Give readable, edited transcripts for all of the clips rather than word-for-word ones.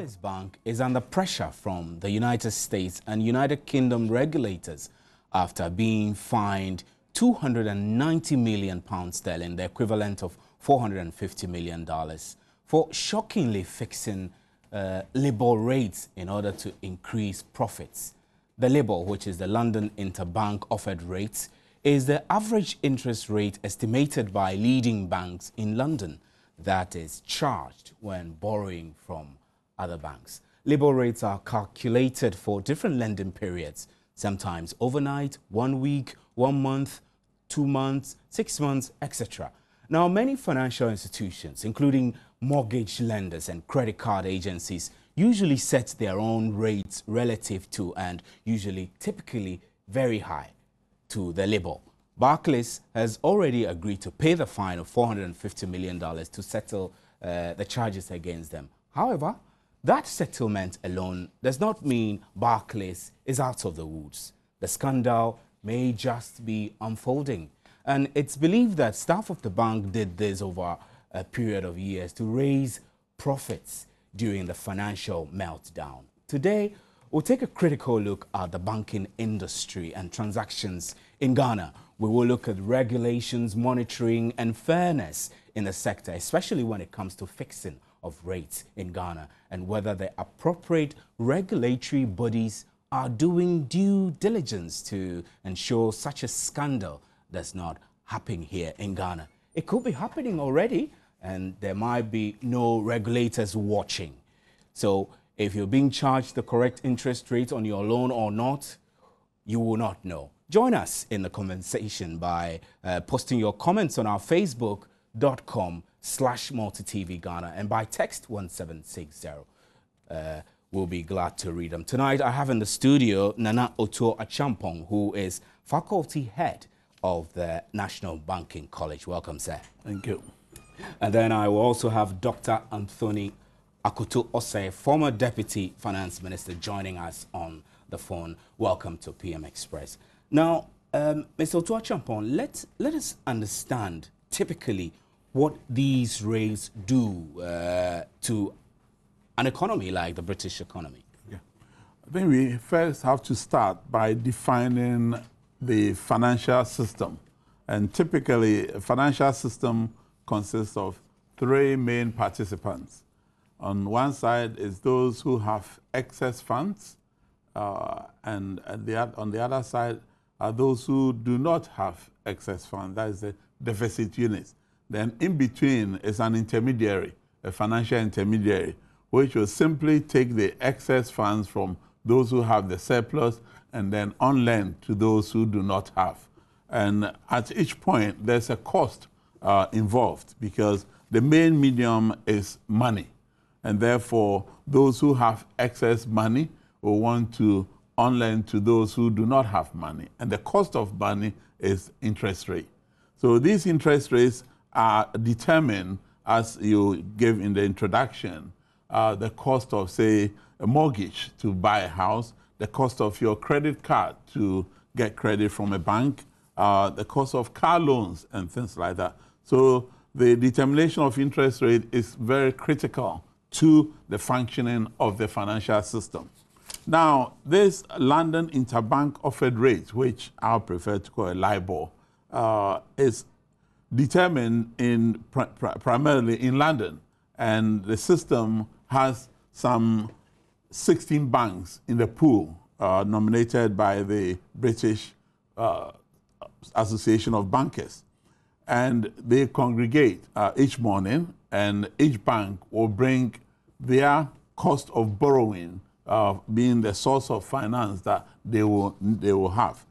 Barclays Bank is under pressure from the United States and United Kingdom regulators after being fined £290 million sterling, the equivalent of $450 million, for shockingly fixing LIBOR rates in order to increase profits. The LIBOR, which is the London Interbank Offered Rate, is the average interest rate estimated by leading banks in London that is charged when borrowing from other banks. LIBOR rates are calculated for different lending periods, sometimes overnight, 1 week, 1 month, 2 months, 6 months, etc. Now, many financial institutions, including mortgage lenders and credit card agencies, usually set their own rates relative to and typically very high to the LIBOR. Barclays has already agreed to pay the fine of $450 million to settle the charges against them. However, that settlement alone does not mean Barclays is out of the woods. The scandal may just be unfolding. And it's believed that staff of the bank did this over a period of years to raise profits during the financial meltdown. Today, we'll take a critical look at the banking industry and transactions in Ghana. We will look at regulations, monitoring, and fairness in the sector, especially when it comes to fixing of rates in Ghana, and whether the appropriate regulatory bodies are doing due diligence to ensure such a scandal does not happen here in Ghana. It could be happening already, and there might be no regulators watching. So if you're being charged the correct interest rate on your loan or not, you will not know. Join us in the conversation by posting your comments on our facebook.com/multitv Ghana and by text 1760. We'll be glad to read them. Tonight, I have in the studio Nana Otuo Achampong, who is faculty head of the National Banking College. Welcome, sir. Thank you. And then I will also have Dr. Anthony Akoto Osei, former Deputy Finance Minister, joining us on the phone. Welcome to PM Express. Now, Mr. Otuo Achampong, let us understand typically what these rates do to an economy like the British economy. Yeah. I think we first have to start by defining the financial system. And typically, a financial system consists of 3 main participants. On one side is those who have excess funds, and on the other side are those who do not have excess funds. That is the deficit units. Then in between is an intermediary, a financial intermediary, which will simply take the excess funds from those who have the surplus and then on-lend to those who do not have. And at each point, there's a cost involved because the main medium is money. And therefore, those who have excess money will want to on-lend to those who do not have money. And the cost of money is interest rate. So these interest rates are determined, as you gave in the introduction, the cost of, say, a mortgage to buy a house, the cost of your credit card to get credit from a bank, the cost of car loans and things like that. So the determination of interest rate is very critical to the functioning of the financial system. Now, this London Interbank Offered Rate, which I prefer to call a LIBOR, is determined primarily in London. And the system has some 16 banks in the pool nominated by the British Association of Bankers. And they congregate each morning, and each bank will bring their cost of borrowing being the source of finance that they will have.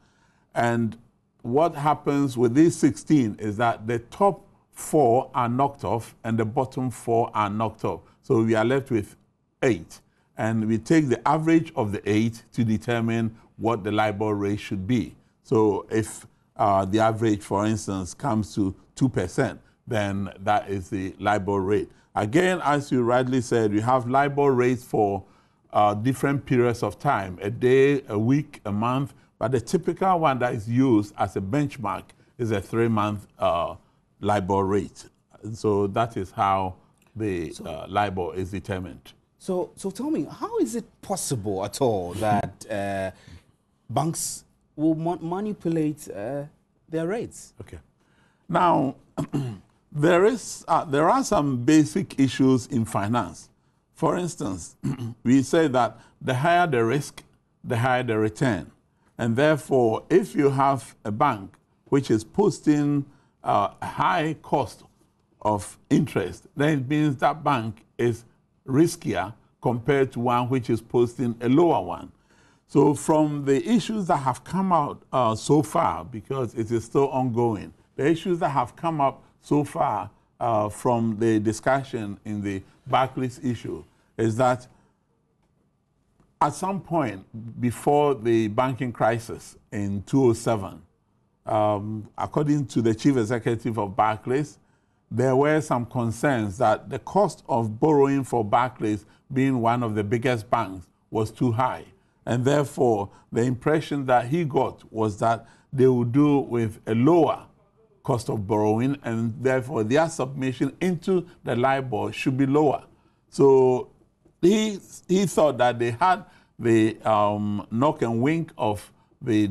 And what happens with these 16 is that the top 4 are knocked off and the bottom 4 are knocked off. So we are left with 8. And we take the average of the 8 to determine what the LIBOR rate should be. So if the average, for instance, comes to 2%, then that is the LIBOR rate. Again, as you rightly said, we have LIBOR rates for different periods of time, a day, a week, a month, but the typical one that is used as a benchmark is a 3-month LIBOR rate. So that is how the LIBOR is determined. So tell me, how is it possible at all that banks will manipulate their rates? Okay. Now, there are some basic issues in finance. For instance, we say that the higher the risk, the higher the return. And therefore, if you have a bank which is posting a high cost of interest, then it means that bank is riskier compared to one which is posting a lower one. So from the issues that have come out so far, because it is still ongoing, the issues that have come up so far from the discussion in the Barclays issue is that at some point before the banking crisis in 2007, according to the chief executive of Barclays, there were some concerns that the cost of borrowing for Barclays, being one of the biggest banks, was too high. And therefore, the impression that he got was that they would do with a lower cost of borrowing, and therefore their submission into the LIBOR should be lower. So he thought that they had the knock and wink of the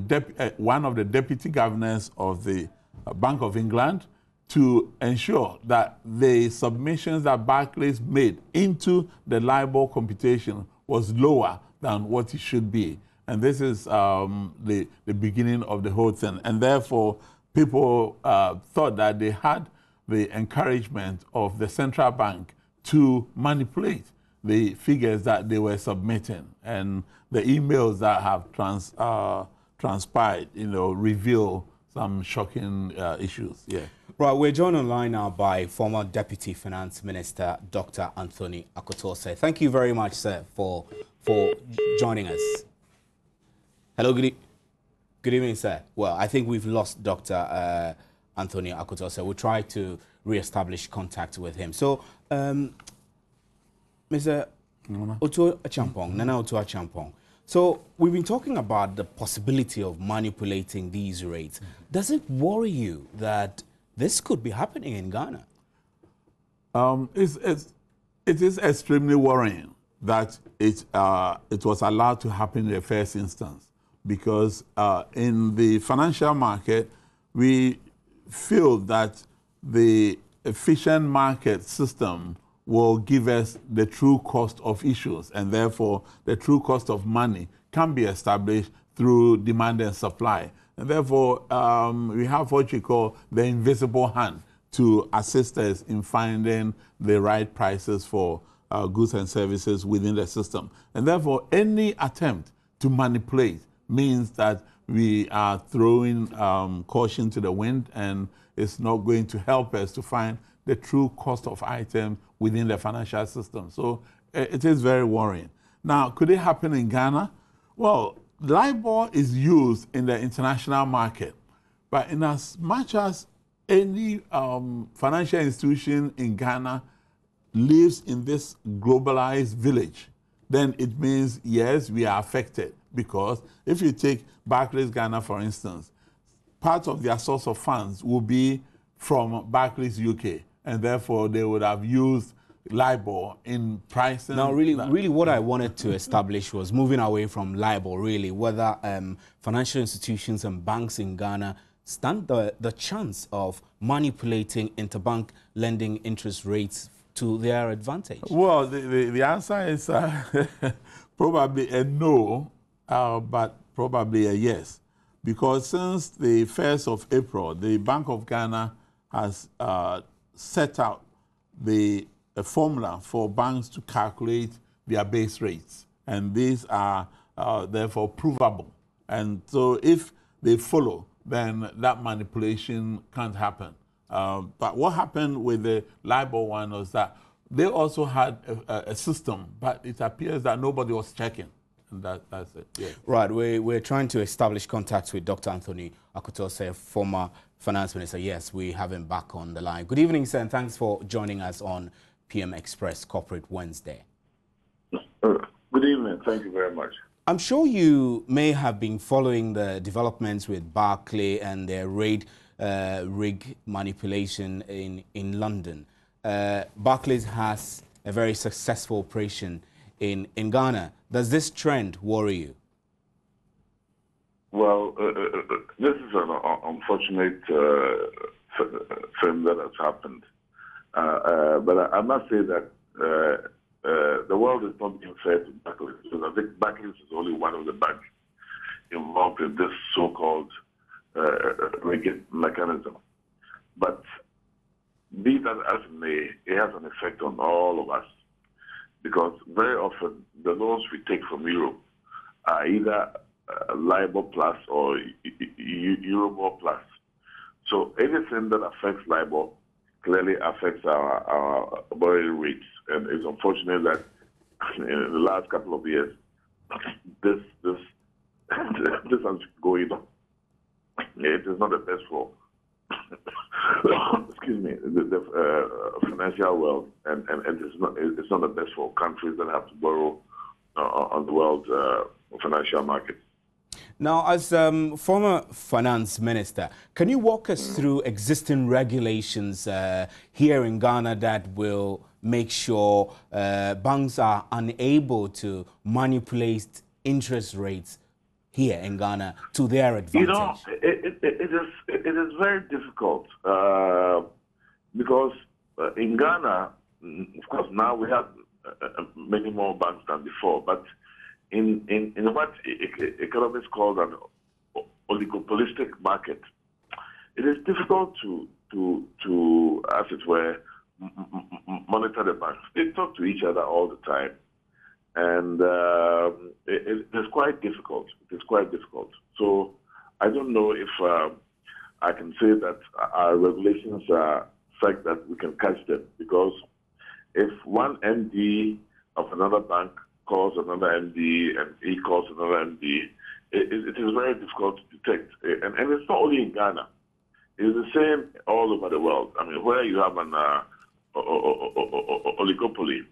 one of the deputy governors of the Bank of England to ensure that the submissions that Barclays made into the LIBOR computation was lower than what it should be. And this is the beginning of the whole thing. And therefore, people thought that they had the encouragement of the central bank to manipulate the figures that they were submitting. And the emails that have transpired, reveal some shocking issues. Yeah. Right, we're joined online now by former Deputy Finance Minister, Dr. Anthony Akotose. Thank you very much, sir, for joining us. Hello, good evening, sir. Well, I think we've lost Dr. Anthony Akotose. We'll try to re-establish contact with him. So, Mr. Nana Otu Achampong. So, we've been talking about the possibility of manipulating these rates. Does it worry you that this could be happening in Ghana? It is extremely worrying that it was allowed to happen in the first instance, because in the financial market, we feel that the efficient market system will give us the true cost of issues, and therefore the true cost of money can be established through demand and supply. And therefore, we have what you call the invisible hand to assist us in finding the right prices for goods and services within the system. And therefore, any attempt to manipulate means that we are throwing caution to the wind, and it's not going to help us to find the true cost of items within the financial system. So it is very worrying. Now, could it happen in Ghana? Well, LIBOR is used in the international market, but in as much as any financial institution in Ghana lives in this globalized village, then it means, yes, we are affected. Because if you take Barclays Ghana, for instance, part of their source of funds will be from Barclays UK, and therefore they would have used LIBOR in pricing. Now, really what I wanted to establish was moving away from LIBOR, really, whether financial institutions and banks in Ghana stand the chance of manipulating interbank lending interest rates to their advantage. Well, the answer is probably a no, but probably a yes. Because since the 1st of April, the Bank of Ghana has set out a formula for banks to calculate their base rates. And these are therefore provable. And so if they follow, then that manipulation can't happen. But what happened with the LIBOR one was that they also had a system, but it appears that nobody was checking. And that's it. Yeah. Right. We're trying to establish contact with Dr. Anthony Akotose, former finance minister. Yes, we have him back on the line. Good evening, sir, and thanks for joining us on PM Express Corporate Wednesday. Good evening. Thank you very much. I'm sure you may have been following the developments with Barclays and their rig manipulation in London. Barclays has a very successful operation in Ghana. Does this trend worry you? Well, this is an unfortunate thing that has happened. But I must say that the world is not being fair to Barclays, because I think Barclays is only one of the banks involved in this so-called rigging mechanism. But be that as it may, it has an effect on all of us, because very often the loans we take from Europe are either LIBOR plus or Euribor plus. So anything that affects LIBOR clearly affects our borrowing rates. And it's unfortunate that in the last couple of years, this has been going on. It is not the best for excuse me, the financial world, and it's not the best for countries that have to borrow on the world financial market. Now, as former finance minister, can you walk us through existing regulations here in Ghana that will make sure banks are unable to manipulate interest rates here in Ghana to their advantage? You know, it is very difficult because in Ghana, of course, now we have many more banks than before, but in what economists call an oligopolistic market, it is difficult to as it were, monitor the banks. They talk to each other all the time, and it is quite difficult. It is quite difficult. So I don't know if I can say that our regulations are such that we can catch them, because if one MD of another bank calls another MD and he calls another MD, it is very difficult to detect. And it's not only in Ghana. It's the same all over the world. I mean, where you have an oligopoly,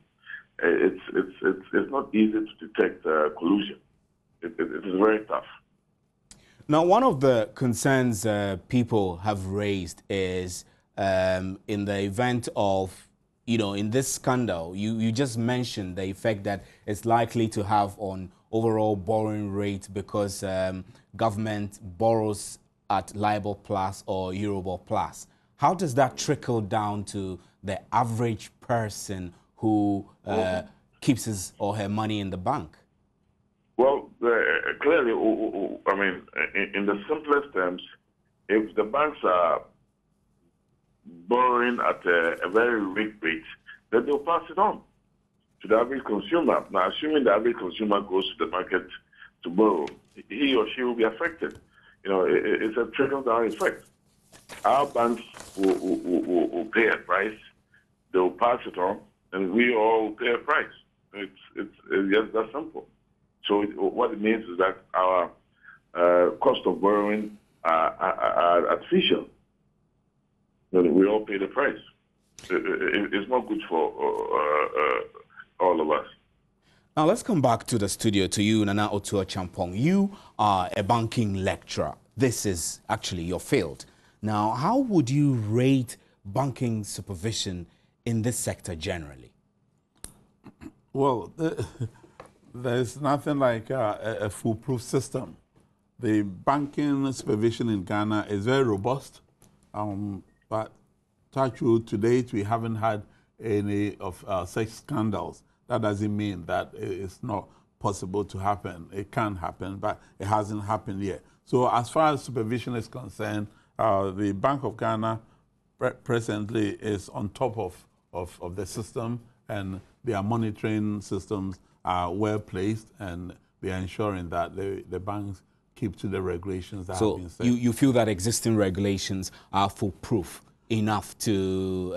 it's not easy to detect collusion. It is very tough. Now, one of the concerns people have raised is in the event of, in this scandal, you just mentioned the effect that it's likely to have on overall borrowing rate because government borrows at LIBOR plus or Euribor plus. How does that trickle down to the average person who keeps his or her money in the bank? Well, clearly, I mean, in the simplest terms, if the banks are borrowing at a very weak rate, then they'll pass it on to the average consumer. Now, assuming the average consumer goes to the market to borrow, he or she will be affected. It's a trickle-down effect. Our banks will pay a price, they'll pass it on, and we all will pay a price. It's just that simple. So what it means is that our cost of borrowing are artificial. We all pay the price. It's not good for all of us. Now let's come back to the studio to you, Nana Otua Champong. You are a banking lecturer. This is actually your field. Now, how would you rate banking supervision in this sector generally? Well, there's nothing like a foolproof system. The banking supervision in Ghana is very robust, but touch wood, to date we haven't had any of such scandals. That doesn't mean that it's not possible to happen. It can happen, but it hasn't happened yet. So as far as supervision is concerned, the Bank of Ghana presently is on top of the system, and their monitoring systems are well placed, and they are ensuring that the banks keep to the regulations that have been set. So you feel that existing regulations are foolproof enough to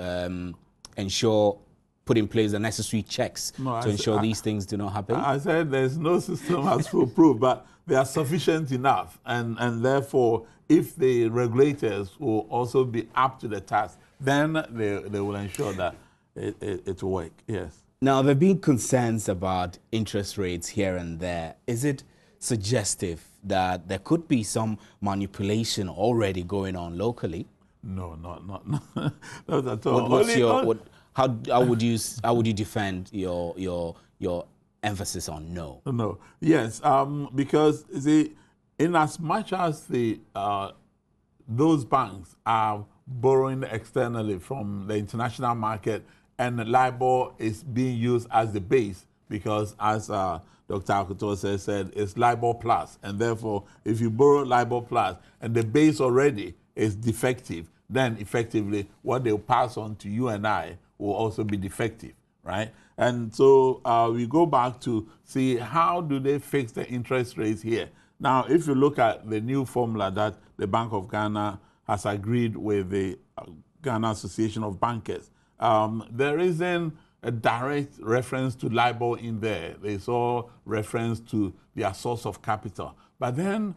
put in place the necessary checks to ensure these things do not happen? I said there's no system as foolproof, but they are sufficient enough, and therefore, if the regulators will also be up to the task, then they will ensure that it will work. Yes. Now, there have been concerns about interest rates here and there. Is it suggestive that there could be some manipulation already going on locally? No, not at all. How would you defend your emphasis on no? No. Yes, because in as much as those banks are borrowing externally from the international market, and LIBOR is being used as the base because, as Dr. Akutose said, it's LIBOR plus, and therefore, if you borrow LIBOR plus and the base already is defective, then effectively what they'll pass on to you and I will also be defective, right? And so we go back to see how do they fix the interest rates here. Now, if you look at the new formula that the Bank of Ghana has agreed with the Ghana Association of Bankers, there isn't a direct reference to LIBOR in there. There's all reference to their source of capital. But then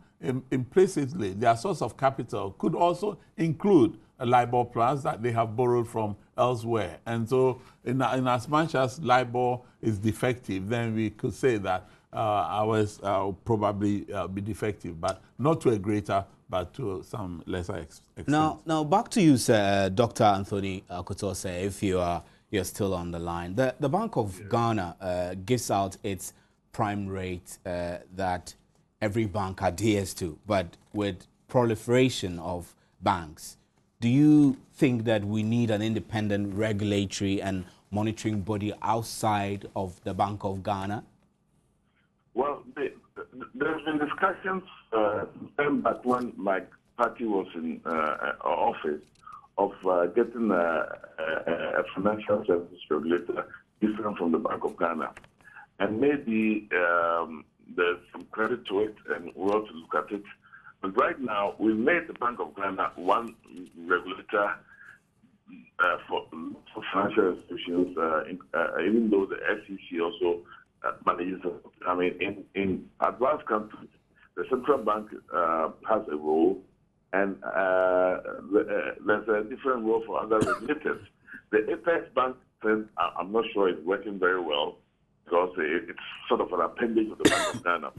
implicitly, their source of capital could also include a LIBOR plus that they have borrowed from elsewhere. And so in as much as LIBOR is defective, then we could say that ours will probably be defective, but not to a greater, but to some lesser extent. Now back to you, sir, Dr. Anthony Akutose, if you're still on the line. The Bank of Ghana gives out its prime rate that every bank adheres to, but with proliferation of banks, do you think that we need an independent regulatory and monitoring body outside of the Bank of Ghana? Well, there's been discussions back when my party was in office of getting a financial services regulator different from the Bank of Ghana. And maybe there's some credit to it, and we ought to look at it. But right now, we made the Bank of Ghana one regulator for financial institutions, even though the SEC also manages it. I mean, in advanced countries, the central bank has a role, and there's a different role for other regulators. The Apex Bank thing, I'm not sure it's working very well because it's sort of an appendage of the Bank of Ghana.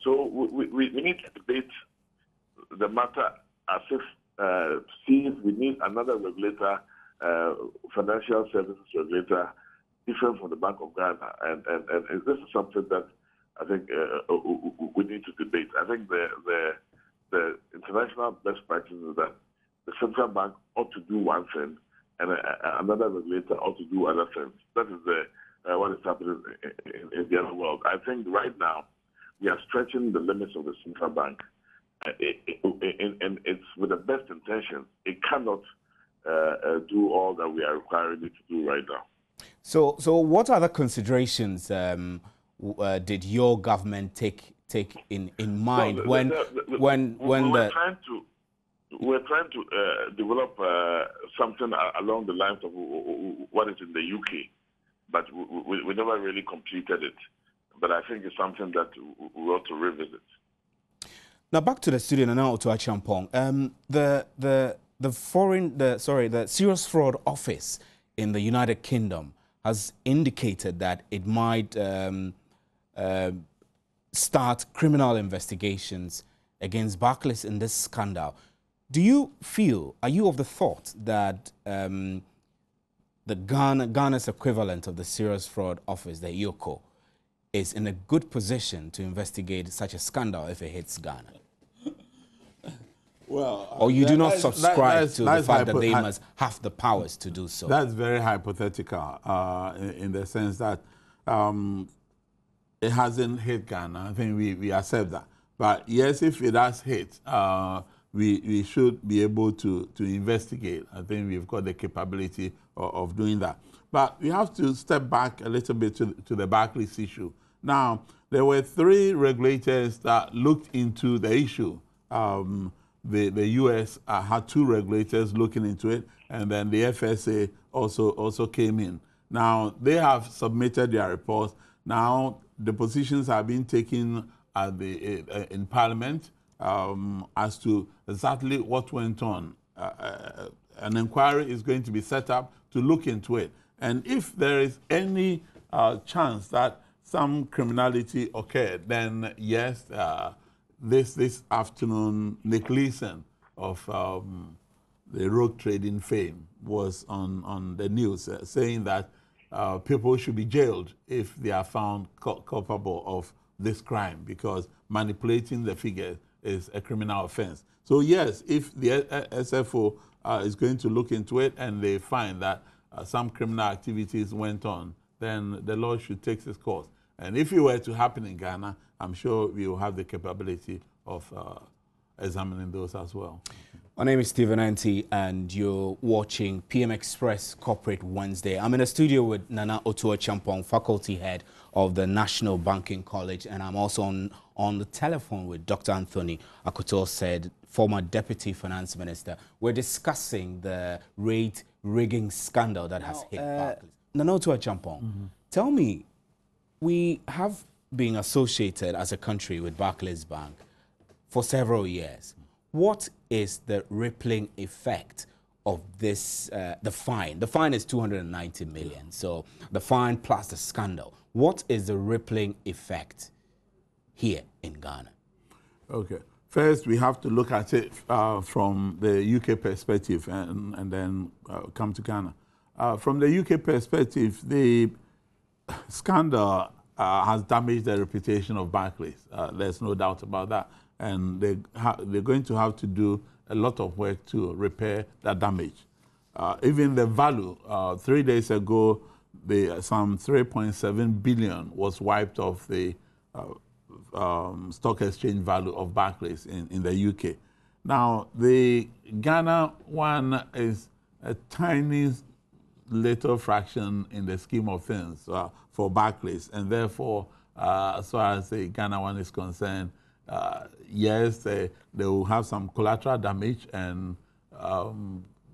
So we need to debate the matter as if see if we need another regulator, financial services regulator, different from the Bank of Ghana. And this is something that I think we need to debate. I think the international best practice is that the central bank ought to do one thing and another regulator ought to do other things. That is what is happening in the other world. I think right now we are stretching the limits of the central bank. And it's with the best intention. It cannot do all that we are requiring it to do right now. So what other considerations did your government take in mind we're trying to develop something along the lines of what is in the UK, but we never really completed it. But I think it's something that we ought to revisit. Now back to the studio and now to Achampong. The Serious Fraud Office in the United Kingdom has indicated that it might start criminal investigations against Barclays in this scandal. Are you of the thought that the Ghana's equivalent of the Serious Fraud Office, the IOCO, is in a good position to investigate such a scandal if it hits Ghana? Well, or you do not subscribe to the fact that they must have the powers to do so? That's very hypothetical in the sense that it hasn't hit Ghana. I think we accept that. But yes, if it does hit, we should be able to investigate. I think we've got the capability of doing that. But we have to step back a little bit to the Barclays issue. Now, there were 3 regulators that looked into the issue. The U.S. had 2 regulators looking into it, and then the FSA also came in. Now, they have submitted their reports. Now, the positions are being taken at in Parliament as to exactly what went on. An inquiry is going to be set up to look into it. And if there is any chance that some criminality occurred, then yes, this afternoon, Nick Leeson of the rogue trading fame was on the news saying that people should be jailed if they are found culpable of this crime, because manipulating the figures is a criminal offense. So yes, if the SFO is going to look into it and they find that some criminal activities went on, then the law should take its course. And if it were to happen in Ghana, I'm sure we will have the capability of examining those as well. My name is Stephen Anti, and you're watching PM Express Corporate Wednesday. I'm in the studio with Nana Otuo-Champong, faculty head of the National Banking College, and I'm also on the telephone with Dr. Anthony Akoto-Osei, former Deputy Finance Minister. We're discussing the rate rigging scandal that has hit Barclays. Nana Otuo-Champong, tell me, we have been associated as a country with Barclays Bank for several years. What is the rippling effect of this, the fine? The fine is 290 million, so the fine plus the scandal. What is the rippling effect here in Ghana? Okay. First, we have to look at it from the UK perspective and then come to Ghana. From the UK perspective, the scandal has damaged the reputation of Barclays. There's no doubt about that. And they're going to have to do a lot of work to repair that damage. Even the value, 3 days ago, some 3.7 billion was wiped off the stock exchange value of Barclays in the UK. Now, the Ghana one is a tiny little fraction in the scheme of things for Barclays, and therefore, as far as the Ghana one is concerned, yes, they will have some collateral damage, and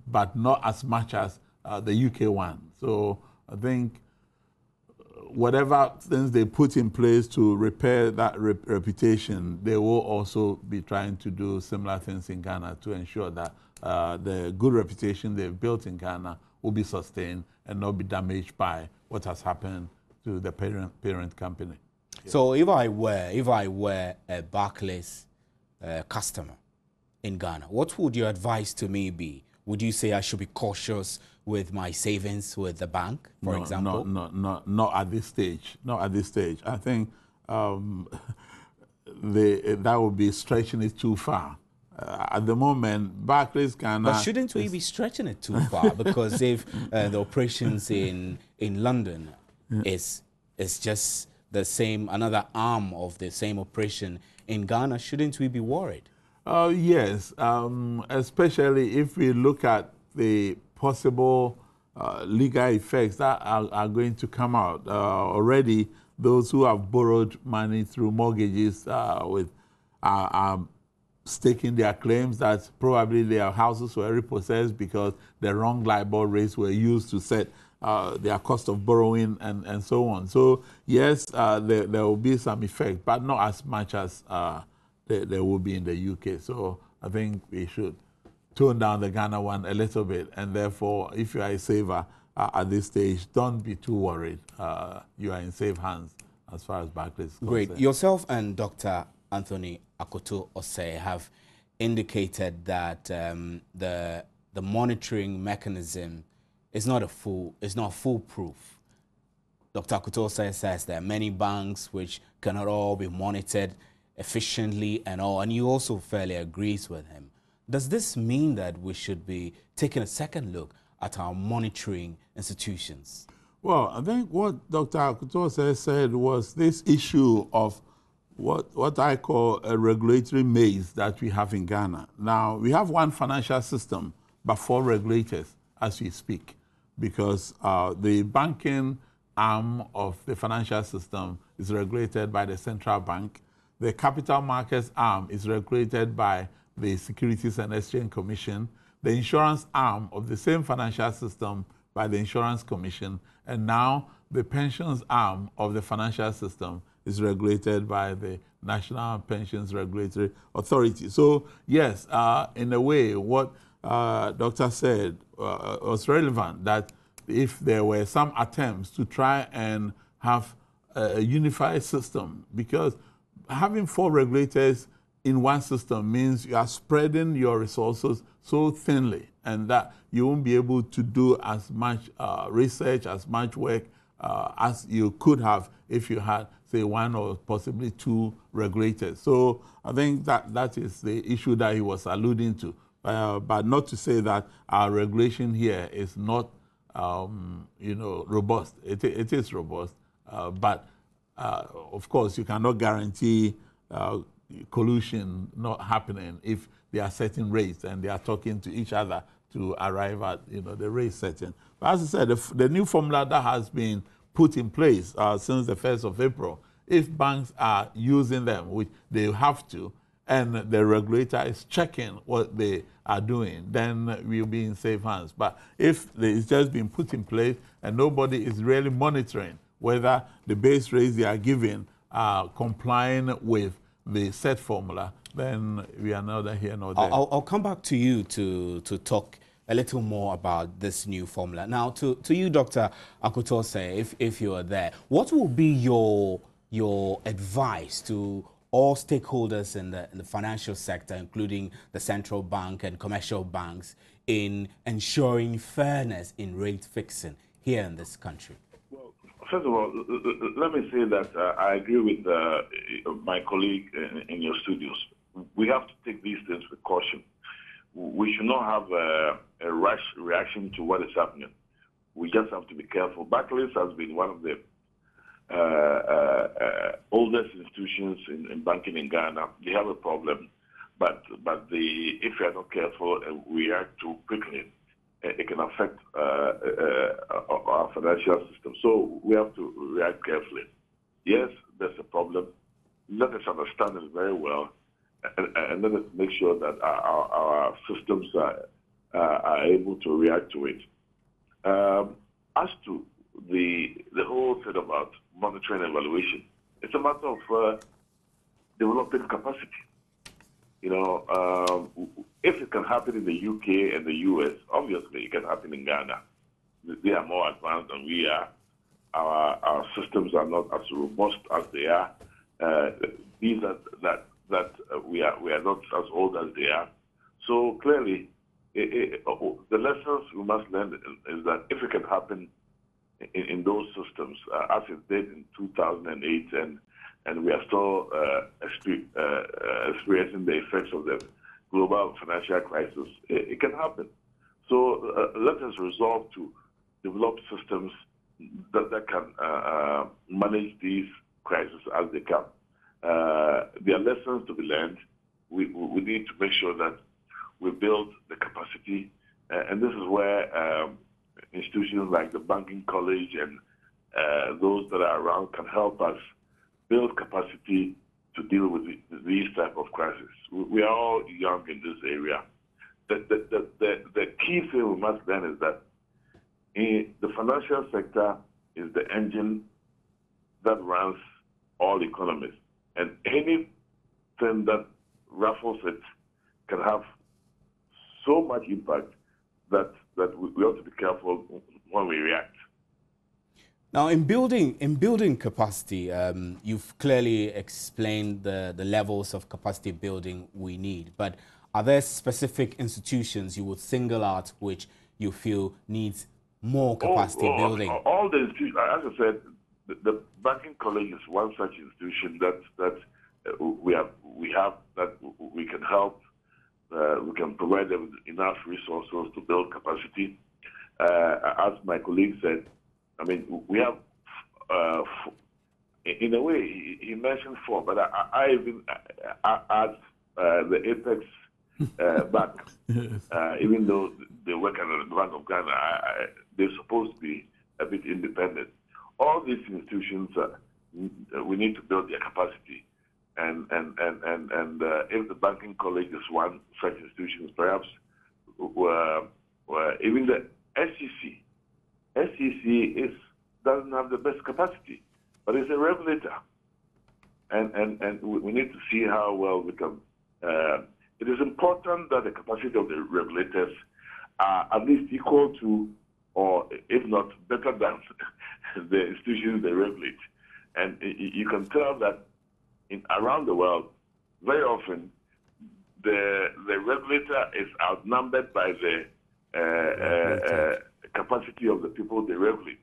but not as much as the UK one. So I think whatever things they put in place to repair that reputation, they will also be trying to do similar things in Ghana to ensure that the good reputation they've built in Ghana will be sustained and not be damaged by what has happened to the parent company. So if I were a Barclays customer in Ghana, what would your advice to me be? Would you say I should be cautious with my savings with the bank, for example? Not at this stage. Not at this stage. I think that would be stretching it too far. At the moment, Barclays Ghana... But shouldn't we be stretching it too far? Because if the operations in London is just the same, another arm of the same operation in Ghana, shouldn't we be worried? Yes, especially if we look at the possible legal effects that are going to come out. Already, those who have borrowed money through mortgages are staking their claims that probably their houses were repossessed because the wrong LIBOR rates were used to set their cost of borrowing and so on. So yes, there will be some effect, but not as much as there will be in the UK. So I think we should tone down the Ghana one a little bit, and therefore, if you are a saver at this stage, don't be too worried. You are in safe hands as far as Barclays is concerned. Great. Yourself and Dr. Anthony Akoto-Osei have indicated that the monitoring mechanism is not foolproof. Dr. Akoto-Osei says there are many banks which cannot all be monitored efficiently and all, and you also fairly agrees with him. Does this mean that we should be taking a second look at our monitoring institutions? Well, I think what Dr. Akoto-Osei said was this issue of what I call a regulatory maze that we have in Ghana. Now, we have one financial system, but 4 regulators as we speak, because the banking arm of the financial system is regulated by the central bank. The capital markets arm is regulated by the Securities and Exchange Commission, the insurance arm of the same financial system by the Insurance Commission, and now the pensions arm of the financial system is regulated by the National Pensions Regulatory Authority. So yes, in a way, what Doctor said was relevant, that if there were some attempts to try and have a unified system, because having 4 regulators in one system means you are spreading your resources so thinly, and that you won't be able to do as much research, as much work as you could have if you had, say, one or possibly two regulators. So I think that is the issue that he was alluding to. But not to say that our regulation here is not, robust. It is robust, but of course you cannot guarantee collusion not happening if there are certain rates and they are talking to each other to arrive at the rate setting. But as I said, the new formula that has been put in place since the 1st of April, if banks are using them, which they have to, and the regulator is checking what they are doing, then we'll be in safe hands. But if it's just been put in place and nobody is really monitoring whether the base rates they are giving are complying with the set formula, then we are neither here nor there. I'll come back to you to talk a little more about this new formula. Now, to you, Dr. Akutose, if you are there, what will be your advice to all stakeholders in the financial sector, including the central bank and commercial banks, in ensuring fairness in rate fixing here in this country? Well, first of all, let me say that I agree with my colleague in your studios. We have to take these things with caution. We should not have a rash reaction to what is happening. We just have to be careful. Barclays has been one of the oldest institutions in banking in Ghana. They have a problem, but if we are not careful and we react too quickly, it can affect our financial system. So we have to react carefully. Yes, there's a problem. Let us understand it very well, and let us make sure that our systems are able to react to it. As to the whole thing about monitoring and evaluation, it's a matter of developing capacity. If it can happen in the UK and the US, obviously it can happen in Ghana. They are more advanced than we are. Our systems are not as robust as they are. These are that we are not as old as they are. So clearly, the lessons we must learn is that if it can happen in those systems, as it did in 2008, and we are still experiencing the effects of the global financial crisis, it can happen. So let us resolve to develop systems that can manage these crises as they come. There are lessons to be learned. We need to make sure that we build the capacity, and this is where institutions like the Banking College and those that are around can help us build capacity to deal with these type of crises. We are all young in this area. The key thing we must learn is that the financial sector is the engine that runs all economies, and anything that ruffles it can have so much impact that we ought to be careful when we react. Now, in building capacity, you've clearly explained the levels of capacity building we need. But are there specific institutions you would single out which you feel needs more capacity building? All the institutions, as I said, the Banking College is one such institution that we have that we can help. We can provide them with enough resources to build capacity. As my colleague said, I mean, we have, in a way, he mentioned four, but I even add the Apex back. Yes. Even though they work under the Bank of Ghana, they're supposed to be a bit independent. All these institutions, we need to build their capacity. And if the Banking College is one such institution, perhaps even the SEC doesn't have the best capacity, but it's a regulator, and we need to see how well we can. It is important that the capacity of the regulators are at least equal to, or if not better than, the institutions they regulate, and you can tell that around the world, very often the regulator is outnumbered by the capacity of the people they regulate.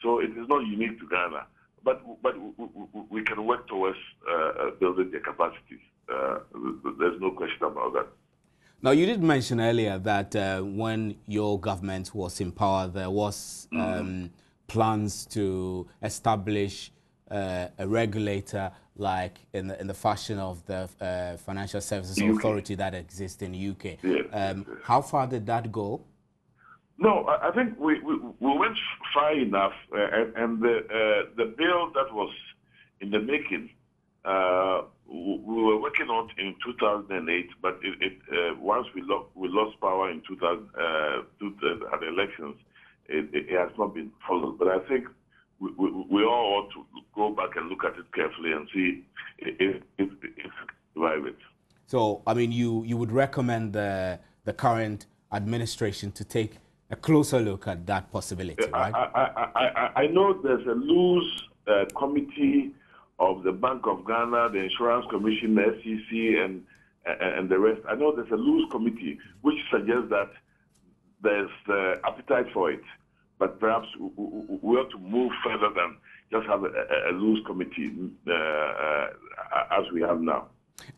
So it is not unique to Ghana, but we can work towards building their capacities. There's no question about that. Now, you did mention earlier that when your government was in power, there was plans to establish a regulator like in the fashion of the Financial Services Authority that exists in the UK. Yes. How far did that go? No, I think we went far enough, and the bill that was in the making, we were working on in 2008, but once we lost power in 2000 at the elections, it has not been followed. But I think we all ought to go back and look at it carefully and see if revive it. So, I mean, you would recommend the current administration to take a closer look at that possibility, right? I know there's a loose committee of the Bank of Ghana, the Insurance Commission, the SEC, and the rest. I know there's a loose committee which suggests that there's appetite for it, but perhaps we ought to move further than just have a loose committee as we have now.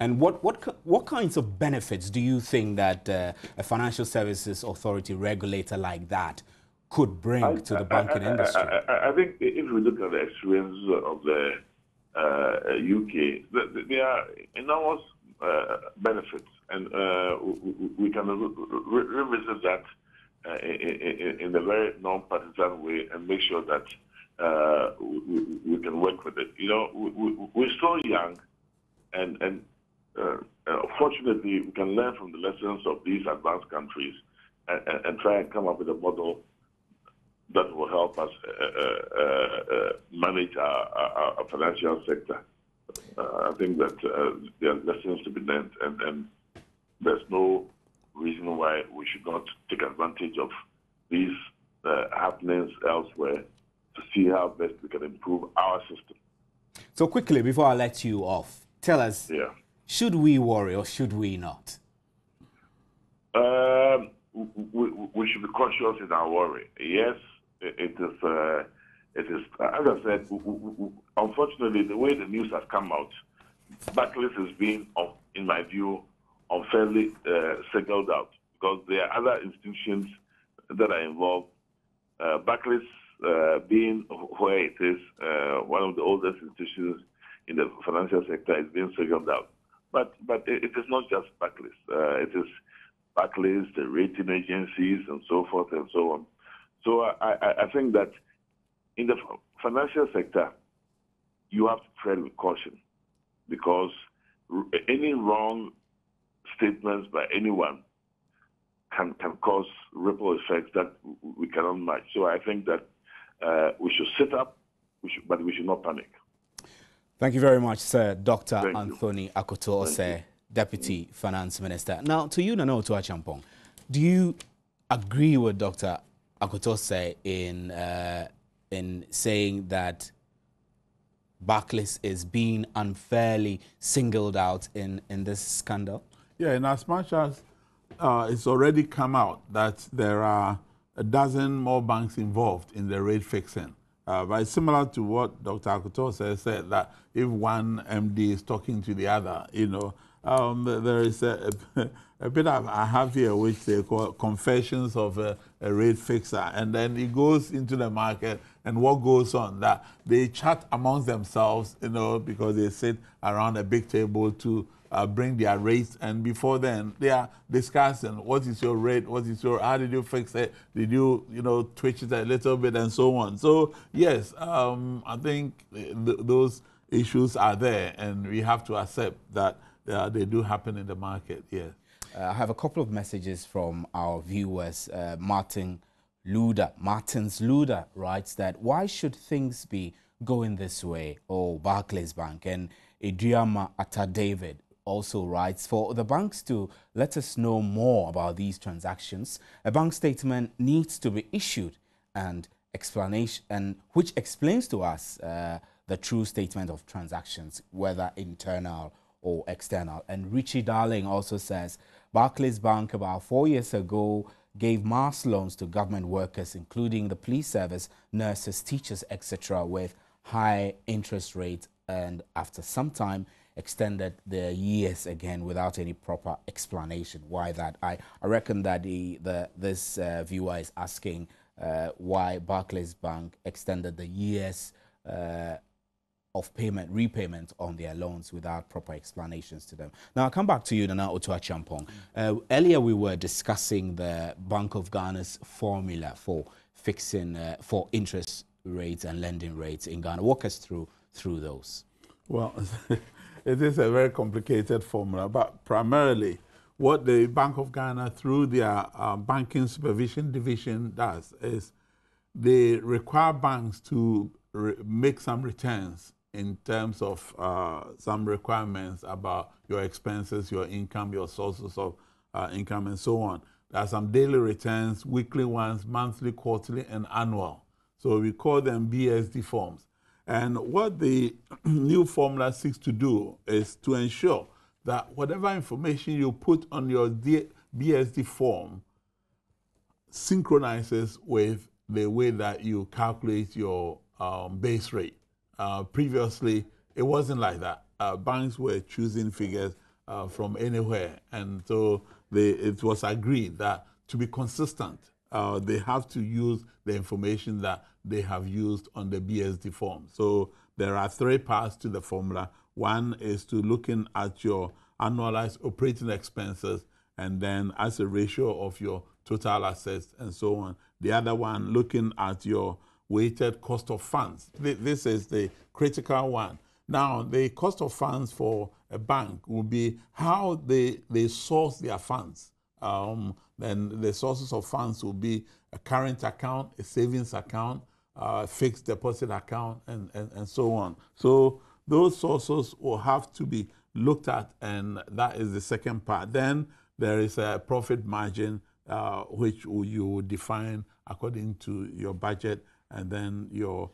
And what kinds of benefits do you think that a financial services authority regulator like that could bring to the banking industry? I think if we look at the experience of the UK, there are enormous benefits, and we can revisit that in a very non-partisan way and make sure that we can work with it. You know, we're still young, and fortunately, we can learn from the lessons of these advanced countries and try and come up with a model that will help us manage our financial sector. I think that there are lessons to be learned, and there's no reason why we should not take advantage of these happenings elsewhere to see how best we can improve our system. So quickly, before I let you off, tell us, should we worry or should we not? We should be cautious in our worry. Yes, it is, as I said, unfortunately, the way the news has come out, Barclays has been, in my view, unfairly singled out, because there are other institutions that are involved. Barclays being where it is, one of the oldest institutions in the financial sector, is being singled out. But it is not just Barclays. It is Barclays, the rating agencies, and so forth and so on. So I think that in the financial sector, you have to tread with caution, because any wrong statements by anyone can cause ripple effects that we cannot match. So I think that we should sit up, but we should not panic. Thank you very much, Sir Dr. Anthony Akoto Osei, Deputy Finance Minister. Now, to you, Nana Otu Achampong, do you agree with Dr. Akoto Osei in saying that Barclays is being unfairly singled out in this scandal? Yeah, in as much as it's already come out that there are a dozen more banks involved in the rate fixing. But it's similar to what Dr. Akoto said, that if one MD is talking to the other, you know, there is a bit I have here which they call confessions of a rate fixer, and then it goes into the market, and what goes on, that they chat amongst themselves, you know, because they sit around a big table to bring their rates, and before then they are discussing what is your rate, how did you fix it, did you twitch it a little bit, and so on. So yes, I think those issues are there, and we have to accept that they do happen in the market. Yes. I have a couple of messages from our viewers. Martins Luda writes that, why should things be going this way? Oh, Barclays Bank. And Adriama Atta David also writes, for the banks to let us know more about these transactions, a bank statement needs to be issued and which explains to us the true statement of transactions, whether internal or external. And Richie Darling also says, Barclays Bank about 4 years ago gave mass loans to government workers, including the police service, nurses, teachers, etc., with high interest rates, and after some time extended the years again without any proper explanation. Why that? I reckon that this viewer is asking why Barclays Bank extended the years of repayment on their loans without proper explanations to them. Now, I'll come back to you, Nana Otuachampong. Earlier, we were discussing the Bank of Ghana's formula for fixing, for interest rates and lending rates in Ghana. Walk us through those. Well, it is a very complicated formula, but primarily what the Bank of Ghana, through their banking supervision division, does is they require banks to make some returns in terms of some requirements about your expenses, your income, your sources of income, and so on. There are some daily returns, weekly ones, monthly, quarterly, and annual. So we call them BSD forms. And what the new formula seeks to do is to ensure that whatever information you put on your BSD form synchronizes with the way that you calculate your base rate. Previously, it wasn't like that. Banks were choosing figures from anywhere, and so it was agreed that to be consistent, they have to use the information that they have used on the BSD form. So there are 3 parts to the formula. One is to looking at your annualized operating expenses, and then as a ratio of your total assets and so on. The other one, looking at your weighted cost of funds. This is the critical one. Now, the cost of funds for a bank will be how they source their funds. Then the sources of funds will be a current account, a savings account, fixed deposit account, and so on. So those sources will have to be looked at, and that is the second part. Then there is a profit margin, which you will define according to your budget, and then your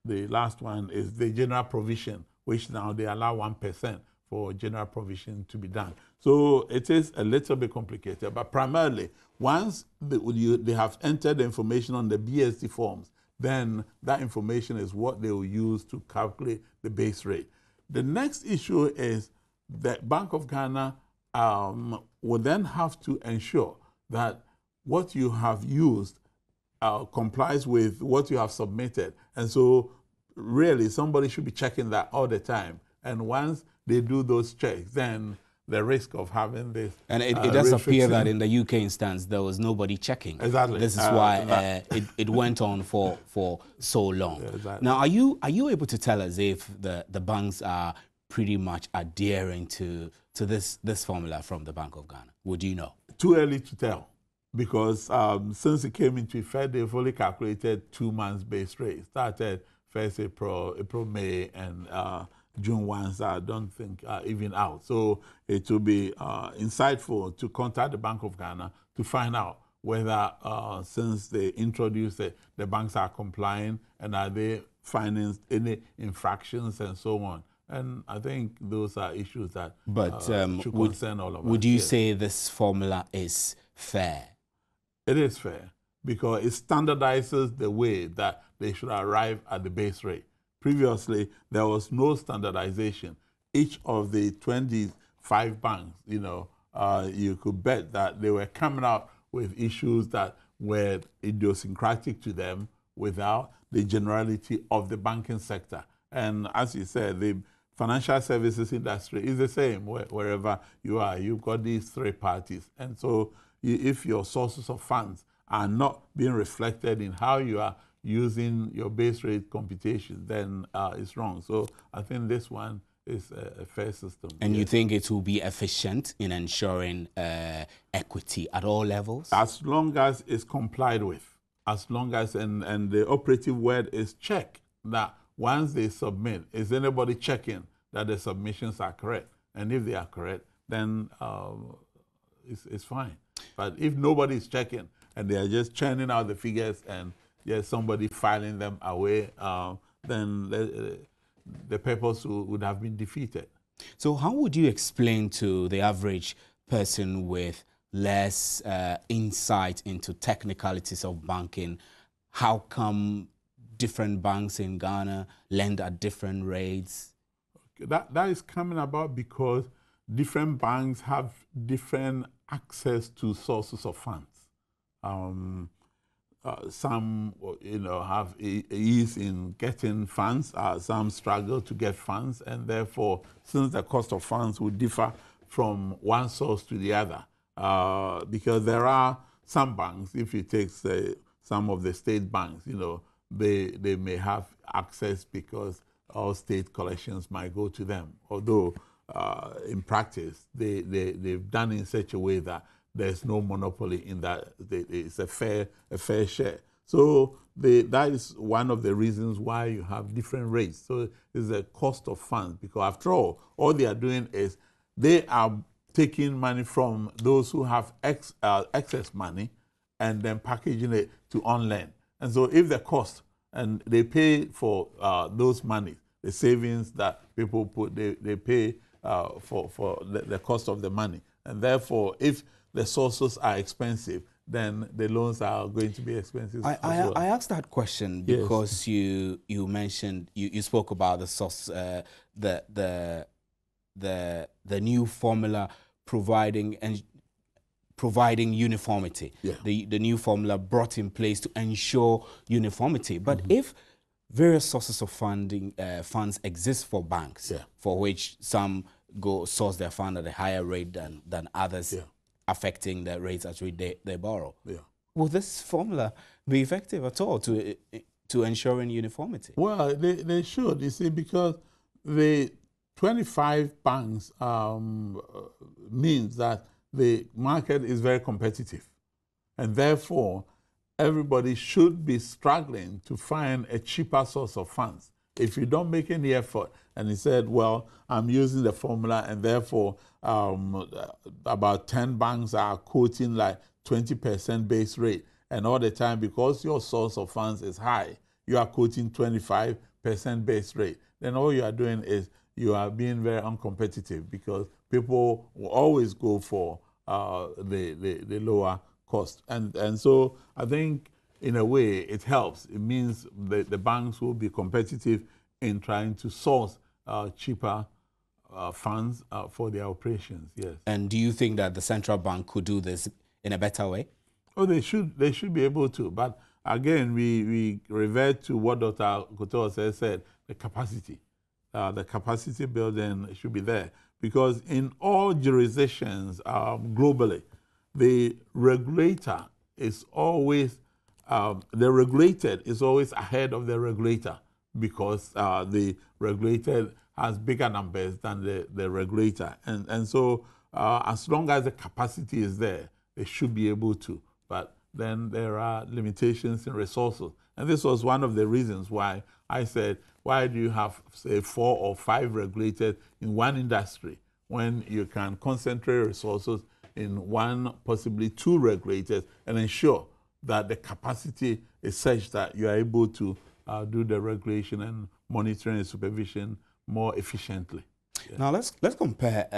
the last one is the general provision, which now they allow 1% for general provision to be done. So it is a little bit complicated, but primarily, once they have entered the information on the BSD forms, then that information is what they will use to calculate the base rate. The next issue is that Bank of Ghana will then have to ensure that what you have used complies with what you have submitted. And so really somebody should be checking that all the time. And once they do those checks, then the risk of having this... And it does appear that in the UK instance, there was nobody checking. Exactly. This is why it went on for so long. Yeah, exactly. Now, are you able to tell us if the banks are pretty much adhering to this formula from the Bank of Ghana? Would you know? Too early to tell, because since it came into effect, they've only calculated 2 months base rate. Started 1st April, May, and June ones I don't think are even out. So it will be insightful to contact the Bank of Ghana to find out whether since they introduced it, the banks are complying, and are they finding any infractions and so on. And I think those are issues that should concern all of us. Would you say this formula is fair? It is fair, because it standardizes the way that they should arrive at the base rate. Previously, there was no standardization. Each of the 25 banks, you could bet that they were coming out with issues that were idiosyncratic to them without the generality of the banking sector. And as you said, the financial services industry is the same wherever you are. You've got these 3 parties. And so if your sources of funds are not being reflected in how you are using your base rate computation, then it's wrong. So I think this one is a fair system. And you think it will be efficient in ensuring equity at all levels? As long as it's complied with. As long as, and the operative word is check, that once they submit, is anybody checking that the submissions are correct? And if they are correct, then it's fine. But if nobody is checking and they are just churning out the figures and somebody filing them away, then the purpose would have been defeated. So how would you explain to the average person with less insight into technicalities of banking, how come different banks in Ghana lend at different rates? That is coming about because different banks have different access to sources of funds. Some, have ease in getting funds. Some struggle to get funds, and therefore, since the cost of funds would differ from one source to the other, because there are some banks, if you take, say, some of the state banks, they may have access because all state collections might go to them. Although, in practice, they've done in such a way that there's no monopoly in that. It's a fair share. So that is one of the reasons why you have different rates. So it's a cost of funds, because after all they are doing is they are taking money from those who have excess money and then packaging it to on-lend. And so if the cost, and they pay for those monies, the savings that people put, they pay for the cost of the money. And therefore, if the sources are expensive, then the loans are going to be expensive as well. I asked that question because you mentioned, you spoke about the source, the new formula providing uniformity. Yeah. The new formula brought in place to ensure uniformity. But if various sources of funds exist for banks, for which some go source their fund at a higher rate than others, affecting the rates at which they borrow. Will this formula be effective at all to ensuring uniformity? Well, they should, you see, because the 25 banks means that the market is very competitive. And therefore, everybody should be struggling to find a cheaper source of funds. If you don't make any effort, and he said, well, I'm using the formula, and therefore about 10 banks are quoting like 20% base rate, and all the time, because your source of funds is high, you are quoting 25% base rate, then all you are doing is you are being very uncompetitive, because people will always go for the lower cost. And so I think in a way it helps. It means the banks will be competitive in trying to source cheaper funds for their operations, yes. And do you think that the central bank could do this in a better way? Oh, they should be able to. But again, we revert to what Dr. Couture said, the capacity. The capacity building should be there. Because in all jurisdictions globally, the regulator is always, the regulated is always ahead of the regulator, because the regulated has bigger numbers than the regulator. And so as long as the capacity is there, they should be able to. But then there are limitations in resources. And this was one of the reasons why I said, why do you have, say, 4 or 5 regulators in one industry when you can concentrate resources in 1, possibly 2 regulators, and ensure that the capacity is such that you are able to do the regulation and monitoring and supervision more efficiently. Yeah. Now let's compare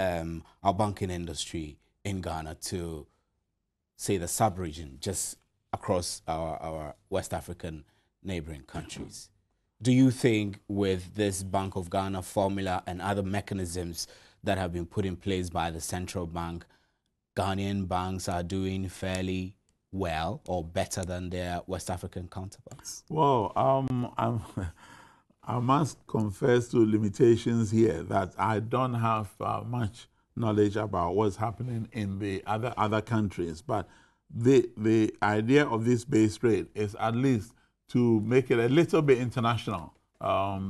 our banking industry in Ghana to, say, the sub-region just across our West African neighboring countries. Do you think with this Bank of Ghana formula and other mechanisms that have been put in place by the central bank, Ghanaian banks are doing fairly well or better than their West African counterparts? Well, I must confess to limitations here, that I don't have much knowledge about what's happening in the other countries. But the idea of this base rate is at least to make it a little bit international,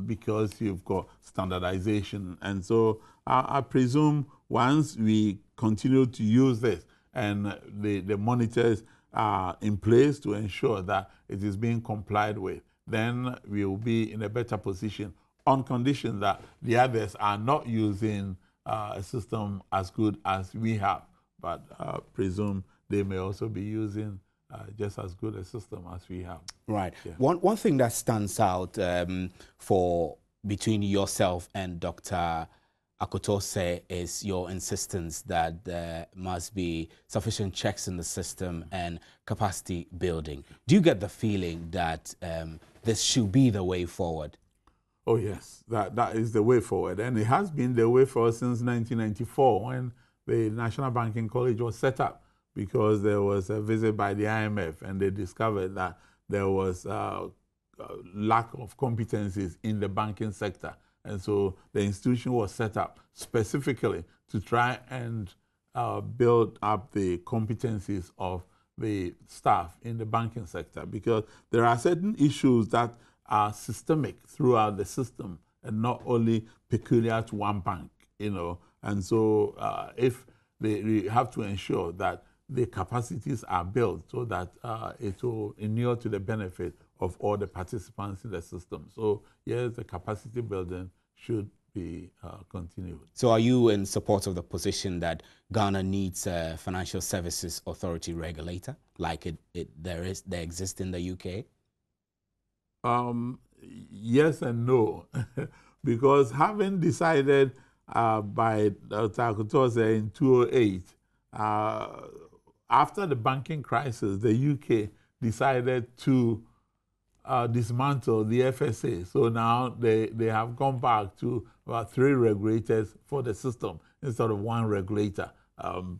because you've got standardization. And so I presume once we continue to use this and the monitors are in place to ensure that it is being complied with, then we will be in a better position, on condition that the others are not using a system as good as we have. But presume they may also be using just as good a system as we have. Right. Yeah. One thing that stands out for between yourself and Dr. Akotose is your insistence that there must be sufficient checks in the system and capacity building. Do you get the feeling that this should be the way forward? Oh yes, that is the way forward, and it has been the way forward since 1994 when the National Banking College was set up, because there was a visit by the IMF and they discovered that there was lack of competencies in the banking sector. And so the institution was set up specifically to try and build up the competencies of the staff in the banking sector, because there are certain issues that are systemic throughout the system and not only peculiar to one bank, you know. And so if we have to ensure that the capacities are built so that it will inure to the benefit of all the participants in the system. So yes, the capacity building should be continued. So are you in support of the position that Ghana needs a financial services authority regulator like there exists in the UK? Yes and no, because having decided by Dr. Akotose in 2008, after the banking crisis, the UK decided to dismantle the FSA. So now they have gone back to about 3 regulators for the system instead of 1 regulator.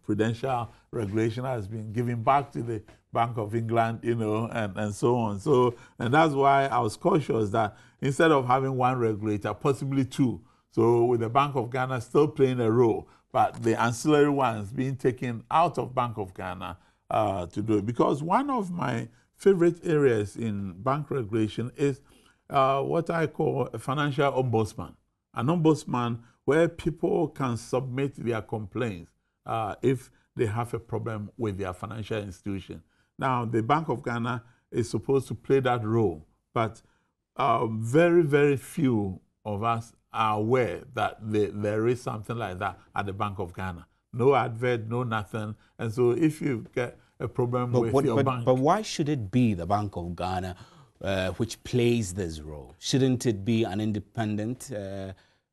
Prudential regulation has been given back to the Bank of England, you know, and so on. So, and that's why I was cautious that instead of having 1 regulator, possibly 2. So with the Bank of Ghana still playing a role, but the ancillary ones being taken out of Bank of Ghana to do it. Because one of my favorite areas in bank regulation is what I call a financial ombudsman. An ombudsman where people can submit their complaints if they have a problem with their financial institution. Now, the Bank of Ghana is supposed to play that role, but very, very few of us are aware that there is something like that at the Bank of Ghana. No advert, no nothing. And so if you get a problem with your bank... But why should it be the Bank of Ghana which plays this role? Shouldn't it be an independent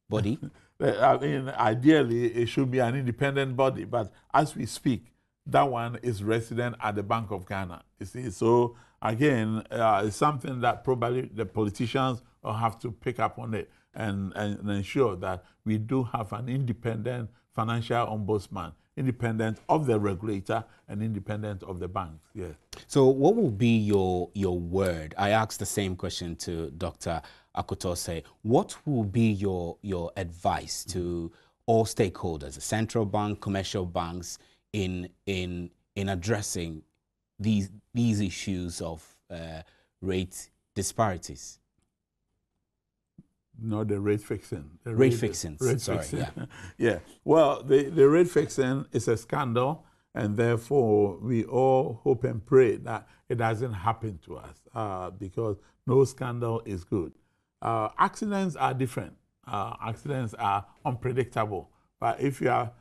body? I mean, ideally, it should be an independent body, but as we speak, that one is resident at the Bank of Ghana, you see. So, again, it's something that probably the politicians will have to pick up on it and ensure that we do have an independent financial ombudsman, independent of the regulator and independent of the banks. Yes. So what will be your word? I asked the same question to Dr. Akotose. What will be your advice to all stakeholders, the central bank, commercial banks, in addressing these issues of rate disparities? No, the rate fixing. Rate fixing. Sorry, fixing. yeah. Yeah. Well, the rate fixing is a scandal, and therefore we all hope and pray that it doesn't happen to us because no scandal is good. Accidents are different. Accidents are unpredictable. But if you are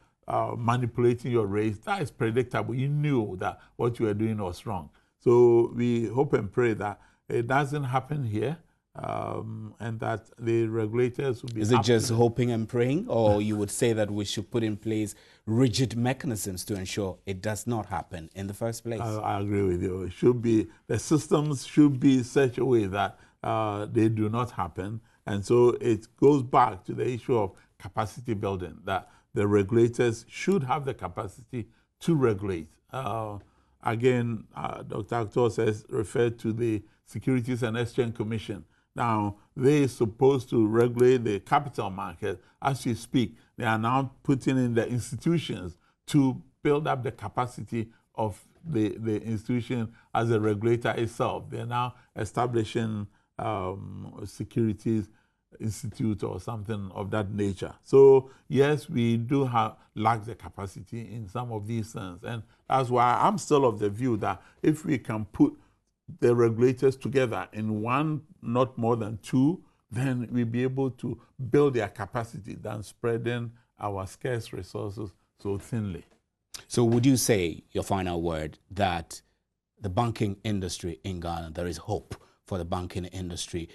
manipulating your rates, that is predictable. You knew that what you were doing was wrong. So we hope and pray that it doesn't happen here. And that the regulators will be... Is it just hoping and praying, or you would say that we should put in place rigid mechanisms to ensure it does not happen in the first place? I agree with you. It should be, the systems should be such a way that they do not happen. And so it goes back to the issue of capacity building, that the regulators should have the capacity to regulate. Again, Dr. Akotose has referred to the Securities and Exchange Commission. Now, they're supposed to regulate the capital market. As we speak, they are now putting in the institutions to build up the capacity of the institution as a regulator itself. They're now establishing Securities Institute or something of that nature. So, yes, we do lack the capacity in some of these things. And that's why I'm still of the view that if we can put the regulators together in one, not more than 2, then we'll be able to build their capacity than spreading our scarce resources so thinly. So would you say, your final word, that the banking industry in Ghana, there is hope for the banking industry,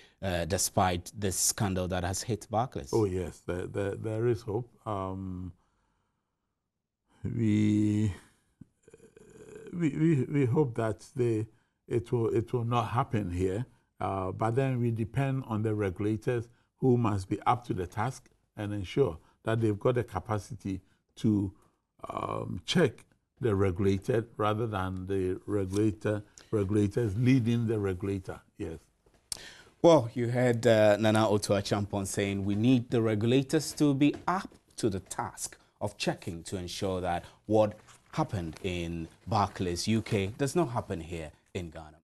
despite this scandal that has hit Barclays? Oh yes, there is hope. We hope that it will not happen here, but then we depend on the regulators, who must be up to the task and ensure that they've got the capacity to check the regulated rather than the regulators leading the regulator. Yes. Well, you heard Nana Otu-Acheampong saying we need the regulators to be up to the task of checking to ensure that what happened in Barclays, UK, does not happen here in Ghana.